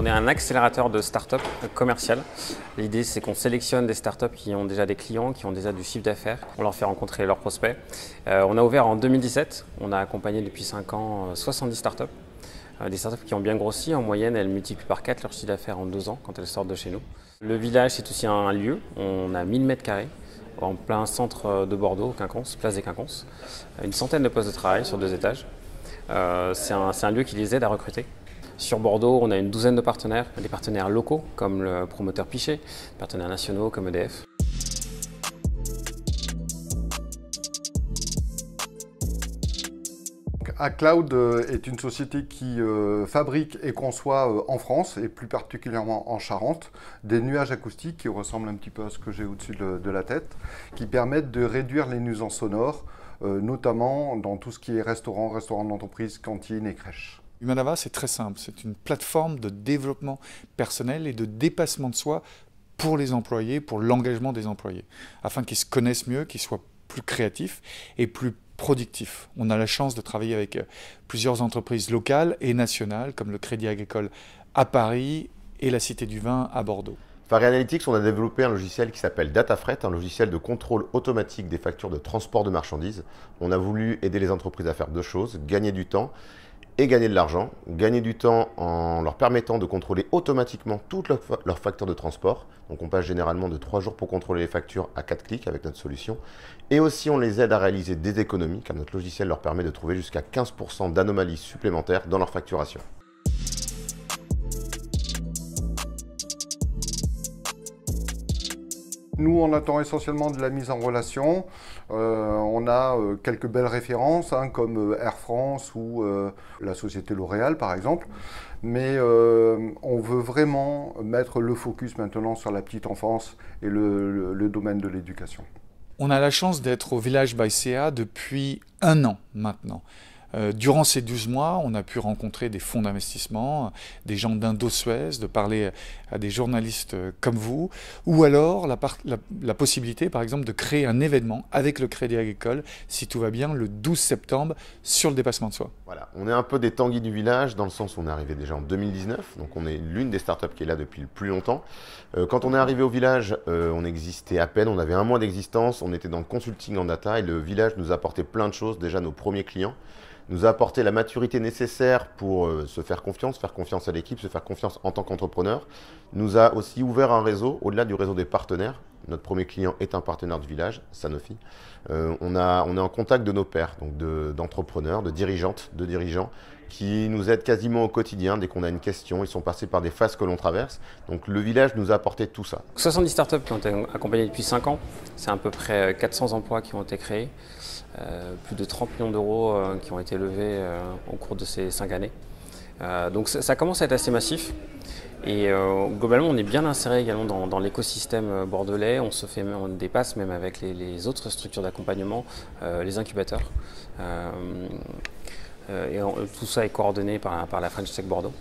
On est un accélérateur de start-up commercial. L'idée, c'est qu'on sélectionne des start-up qui ont déjà des clients, qui ont déjà du chiffre d'affaires. On leur fait rencontrer leurs prospects. On a ouvert en 2017. On a accompagné depuis 5 ans 70 start-up. Des startups qui ont bien grossi. En moyenne, elles multiplient par 4 leur chiffre d'affaires en 2 ans quand elles sortent de chez nous. Le village, c'est aussi un lieu. On a 1000 mètres carrés en plein centre de Bordeaux, Quinconce, place des Quinconces. Une centaine de postes de travail sur 2 étages. C'est un lieu qui les aide à recruter. Sur Bordeaux, on a une douzaine de partenaires, des partenaires locaux comme le promoteur Pichet, des partenaires nationaux comme EDF. Acloud est une société qui fabrique et conçoit en France, et plus particulièrement en Charente, des nuages acoustiques qui ressemblent un petit peu à ce que j'ai au-dessus de la tête, qui permettent de réduire les nuisances sonores, notamment dans tout ce qui est restaurant d'entreprise, cantine et crèche. Humanava, c'est très simple, c'est une plateforme de développement personnel et de dépassement de soi pour les employés, pour l'engagement des employés, afin qu'ils se connaissent mieux, qu'ils soient plus créatifs et plus productifs. On a la chance de travailler avec plusieurs entreprises locales et nationales, comme le Crédit Agricole à Paris et la Cité du Vin à Bordeaux. Fari Analytics, on a développé un logiciel qui s'appelle DataFret, un logiciel de contrôle automatique des factures de transport de marchandises. On a voulu aider les entreprises à faire 2 choses, gagner du temps et gagner de l'argent. Gagner du temps en leur permettant de contrôler automatiquement toutes leurs factures de transport. Donc on passe généralement de 3 jours pour contrôler les factures à 4 clics avec notre solution. Et aussi on les aide à réaliser des économies car notre logiciel leur permet de trouver jusqu'à 15% d'anomalies supplémentaires dans leur facturation. Nous, on attend essentiellement de la mise en relation. On a quelques belles références, comme Air France ou la société L'Oréal, par exemple. Mais on veut vraiment mettre le focus maintenant sur la petite enfance et le domaine de l'éducation. On a la chance d'être au village by CA depuis 1 an maintenant. Durant ces 12 mois, on a pu rencontrer des fonds d'investissement, des gens d'Indosuez, de parler à des journalistes comme vous, ou alors la possibilité, par exemple, de créer un événement avec le Crédit Agricole, si tout va bien, le 12 septembre, sur le dépassement de soi. Voilà, on est un peu des Tanguy du village, dans le sens où on est arrivé déjà en 2019, donc on est l'une des startups qui est là depuis le plus longtemps. Quand on est arrivé au village, on existait à peine, on avait 1 mois d'existence, on était dans le consulting en data, et le village nous apportait plein de choses, déjà nos premiers clients, nous a apporté la maturité nécessaire pour se faire confiance à l'équipe, se faire confiance en tant qu'entrepreneur. Nous a aussi ouvert un réseau, au-delà du réseau des partenaires. Notre premier client est un partenaire du village, Sanofi. On est en contact de nos pairs, donc d'entrepreneurs, de dirigeantes, de dirigeants, qui nous aident quasiment au quotidien dès qu'on a une question. Ils sont passés par des phases que l'on traverse. Donc le village nous a apporté tout ça. 70 startups qui ont été accompagnées depuis 5 ans. C'est à peu près 400 emplois qui ont été créés. Plus de 30 millions d'euros qui ont été levés au cours de ces 5 années. Donc ça commence à être assez massif. Et globalement, on est bien inséré également dans l'écosystème bordelais. On dépasse même avec les autres structures d'accompagnement, les incubateurs. Tout ça est coordonné par la French Tech Bordeaux.